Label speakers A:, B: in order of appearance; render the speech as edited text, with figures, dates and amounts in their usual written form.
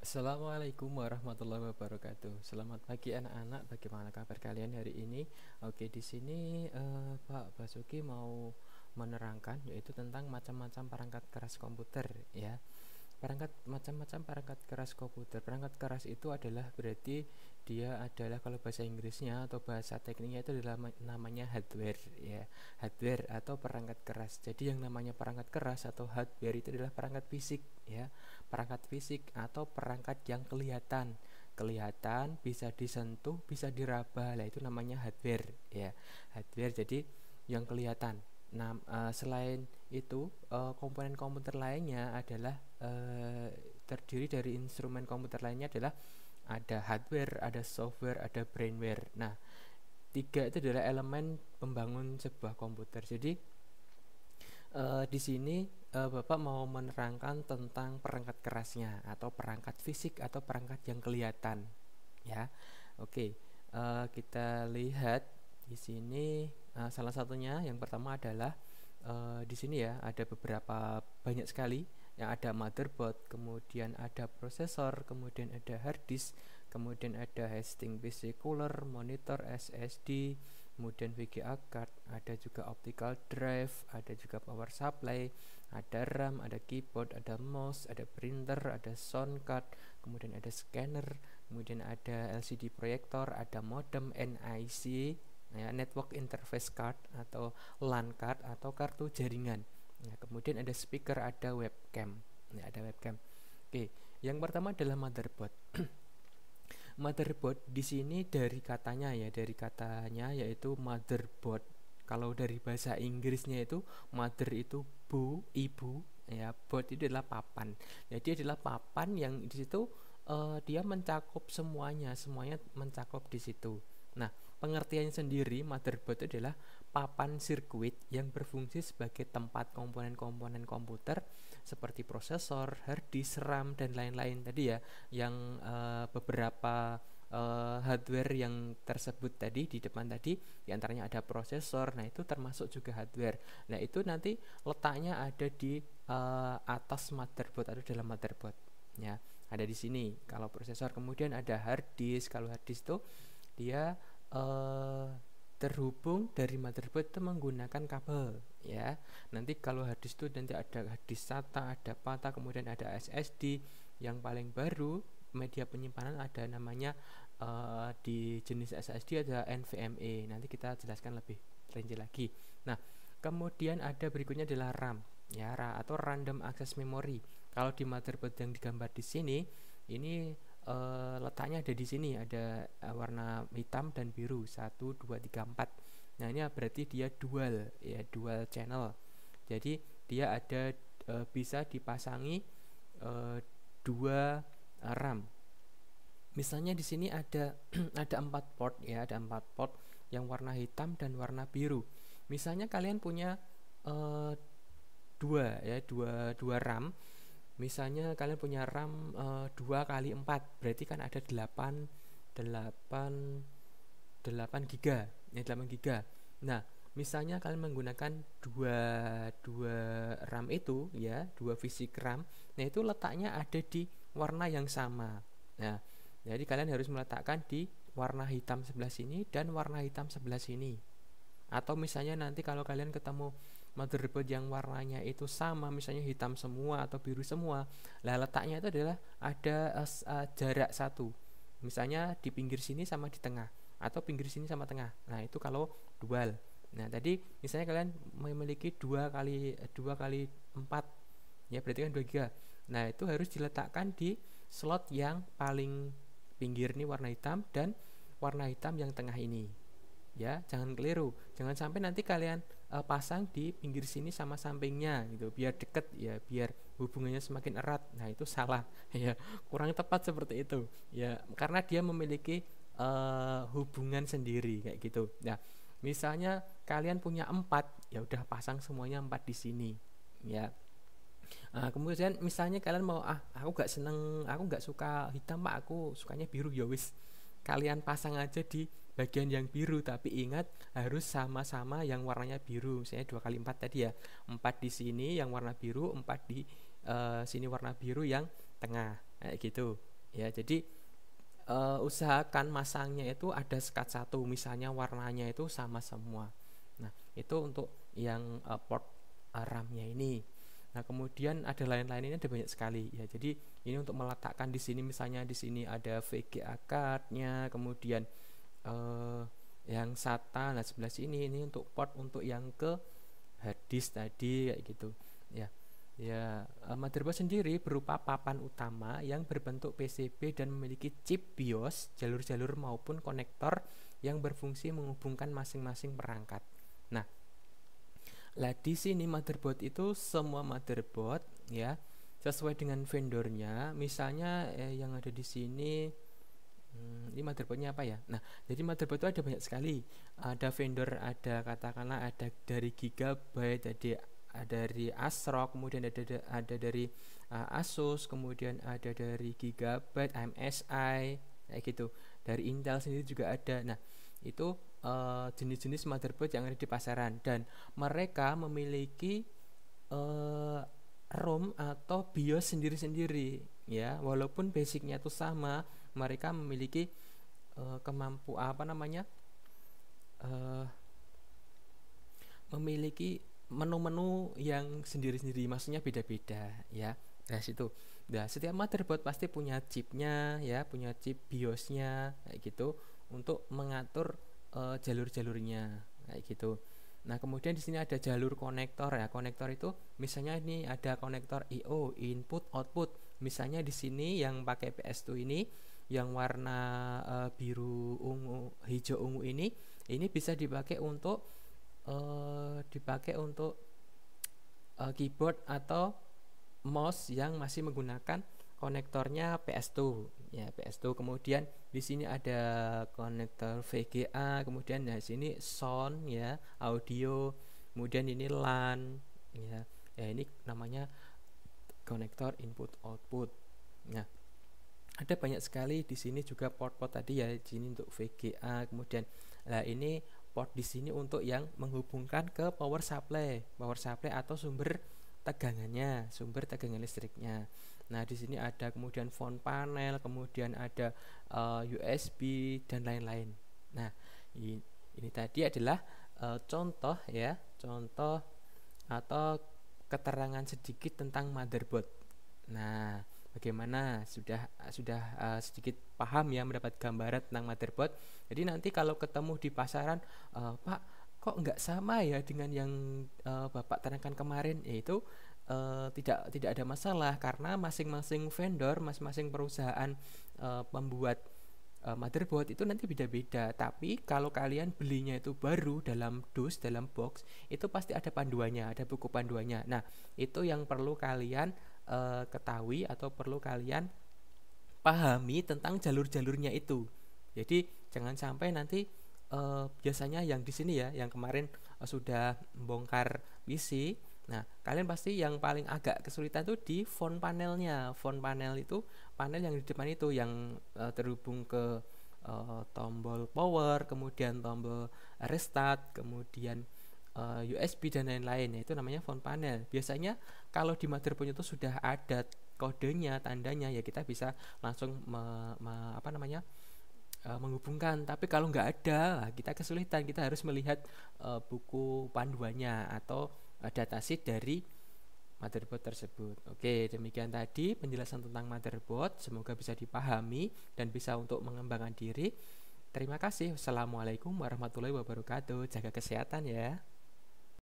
A: Assalamualaikum warahmatullahi wabarakatuh. Selamat pagi anak-anak. Bagaimana kabar kalian hari ini? Oke, di sini Pak Basuki mau menerangkan yaitu tentang macam-macam perangkat keras komputer ya. Macam-macam perangkat keras komputer. Perangkat keras itu adalah berarti dia adalah kalau bahasa Inggrisnya atau bahasa tekniknya itu adalah namanya hardware ya. Hardware atau perangkat keras. Jadi yang namanya perangkat keras atau hardware itu adalah perangkat fisik ya. Perangkat fisik atau perangkat yang kelihatan bisa disentuh, bisa diraba. Lah itu namanya hardware ya. Hardware jadi yang kelihatan. Nah, selain itu, komponen komputer lainnya adalah terdiri dari instrumen komputer lainnya adalah ada hardware, ada software, ada brainware. Nah, tiga itu adalah elemen pembangun sebuah komputer. Jadi di sini Bapak mau menerangkan tentang perangkat kerasnya atau perangkat fisik atau perangkat yang kelihatan, ya. Oke, kita lihat di sini salah satunya yang pertama adalah di sini ya ada beberapa banyak sekali yang ada motherboard, kemudian ada prosesor, kemudian ada hard disk, kemudian ada Hastings PC cooler, monitor, SSD, kemudian VGA card, ada juga optical drive, ada juga power supply, ada RAM, ada keyboard, ada mouse, ada printer, ada sound card, kemudian ada scanner, kemudian ada LCD proyektor, ada modem NIC, ya, network interface card atau LAN card atau kartu jaringan. Nah, kemudian ada speaker, ada webcam. Nah, ada webcam. Oke, yang pertama adalah motherboard. Motherboard di sini dari katanya yaitu motherboard. Kalau dari bahasa Inggrisnya itu mother itu ibu, ya, board itu adalah papan. Jadi adalah papan yang di situ dia mencakup semuanya mencakup di situ. Nah, pengertiannya sendiri motherboard itu adalah papan sirkuit yang berfungsi sebagai tempat komponen-komponen komputer seperti prosesor, hard disk, RAM dan lain-lain tadi ya, yang beberapa hardware yang tersebut tadi di depan tadi, diantaranya ada prosesor. Nah, itu termasuk juga hardware. Nah, itu nanti letaknya ada di atas motherboard atau dalam motherboard ya, ada di sini kalau prosesor. Kemudian ada hard disk. Kalau hard disk itu dia terhubung dari motherboard itu menggunakan kabel ya. Nanti kalau hard disk itu nanti ada hard disk SATA, ada PATA, kemudian ada SSD. Yang paling baru media penyimpanan ada namanya di jenis SSD ada NVMe. Nanti kita jelaskan lebih rinci lagi. Nah, kemudian ada berikutnya adalah RAM ya, atau random access memory. Kalau di motherboard yang digambar di sini ini letaknya ada di sini, ada warna hitam dan biru 1, 2, 3, 4. Nah, ini berarti dia dual ya, dual channel. Jadi dia ada bisa dipasangi dua RAM. Misalnya di sini ada ada 4 port ya, ada 4 port yang warna hitam dan warna biru. Misalnya kalian punya dua RAM. Misalnya kalian punya RAM 2 kali 4, berarti kan ada 8 giga ya, 8 giga. Nah, misalnya kalian menggunakan dua RAM itu ya, dua fisik RAM. Nah, itu letaknya ada di warna yang sama. Nah, jadi kalian harus meletakkan di warna hitam sebelah sini dan warna hitam sebelah sini. Atau misalnya nanti kalau kalian ketemu motherboard yang warnanya itu sama, misalnya hitam semua atau biru semua, lah letaknya itu adalah ada jarak satu, misalnya di pinggir sini sama di tengah, atau pinggir sini sama tengah. Nah, itu kalau dual. Nah, tadi misalnya kalian memiliki 2 kali 4 ya, berarti kan 2 giga. Nah, itu harus diletakkan di slot yang paling pinggir nih warna hitam, dan warna hitam yang tengah ini ya, jangan keliru, jangan sampai nanti kalian pasang di pinggir sini sama sampingnya gitu biar deket ya, biar hubungannya semakin erat. Nah, itu salah ya, kurang tepat seperti itu ya, karena dia memiliki hubungan sendiri kayak gitu. Nah, misalnya kalian punya 4, ya udah pasang semuanya 4 di sini ya. Kemudian misalnya kalian mau aku gak suka hitam Pak, aku sukanya biru, ya wis kalian pasang aja di bagian yang biru, tapi ingat harus sama-sama yang warnanya biru. Misalnya 2 kali 4 tadi ya, 4 di sini yang warna biru, 4 di sini warna biru yang tengah kayak gitu ya. Jadi usahakan masangnya itu ada sekat satu, misalnya warnanya itu sama semua. Nah, itu untuk yang port RAM-nya ini. Nah, kemudian ada lain-lain, ini ada banyak sekali ya. Jadi ini untuk meletakkan di sini, misalnya di sini ada VGA card-nya, kemudian yang SATA. Nah, sebelah sini ini untuk port untuk yang ke hard disk tadi kayak gitu ya. Ya, motherboard sendiri berupa papan utama yang berbentuk PCB dan memiliki chip BIOS, jalur-jalur maupun konektor yang berfungsi menghubungkan masing-masing perangkat. Nah, lah di sini motherboard itu semua motherboard ya sesuai dengan vendornya. Misalnya yang ada di sini, ini motherboardnya apa ya? Nah, jadi motherboard itu ada banyak sekali. Ada vendor, ada katakanlah ada dari Gigabyte, ada dari ASRock, kemudian ada dari Asus, kemudian ada dari Gigabyte, MSI, kayak gitu. Dari Intel sendiri juga ada. Nah, itu jenis-jenis motherboard yang ada di pasaran, dan mereka memiliki ROM atau BIOS sendiri-sendiri ya. Walaupun basicnya itu sama, mereka memiliki memiliki menu-menu yang sendiri-sendiri, maksudnya beda-beda ya. Nah, situ. Nah, setiap motherboard pasti punya chipnya ya, punya chip BIOSnya kayak gitu untuk mengatur jalur-jalurnya kayak gitu. Nah, kemudian di sini ada jalur konektor ya. Konektor itu misalnya ini ada konektor I/O, input output. Misalnya di sini yang pakai PS2 ini, yang warna biru ungu, hijau ungu ini bisa dipakai untuk keyboard atau mouse yang masih menggunakan konektornya PS2 ya, PS2. Kemudian di sini ada konektor VGA, kemudian di sini sound ya, audio, kemudian ini LAN ya. Ya, ini namanya konektor input output. Nah, ada banyak sekali di sini juga port-port tadi ya. Di sini untuk VGA, kemudian lah ini port di sini untuk yang menghubungkan ke power supply atau sumber tegangan listriknya. Nah, di sini ada kemudian phone panel, kemudian ada USB dan lain-lain. Nah, ini tadi adalah contoh ya, contoh atau keterangan sedikit tentang motherboard. Nah, bagaimana, sudah sedikit paham ya, mendapat gambaran tentang motherboard. Jadi nanti kalau ketemu di pasaran, Pak, kok nggak sama ya dengan yang Bapak terangkan kemarin, yaitu tidak ada masalah, karena masing-masing vendor, masing-masing perusahaan pembuat motherboard itu nanti beda-beda. Tapi kalau kalian belinya itu baru dalam dus, dalam box, itu pasti ada panduannya, ada buku panduannya. Nah, itu yang perlu kalian ketahui atau perlu kalian pahami tentang jalur-jalurnya itu. Jadi jangan sampai nanti biasanya yang di sini ya, yang kemarin sudah membongkar PC. Nah, kalian pasti yang paling agak kesulitan itu di phone panelnya. Phone panel itu panel yang di depan itu, yang terhubung ke tombol power, kemudian tombol restart, kemudian USB dan lain-lain. Itu namanya phone panel. Biasanya kalau di motherboard itu sudah ada kodenya, tandanya, ya kita bisa langsung menghubungkan. Tapi kalau nggak ada, kita kesulitan, kita harus melihat buku panduannya atau datasheet dari motherboard tersebut. Oke, demikian tadi penjelasan tentang motherboard. Semoga bisa dipahami dan bisa untuk mengembangkan diri. Terima kasih. Wassalamualaikum warahmatullahi wabarakatuh. Jaga kesehatan ya.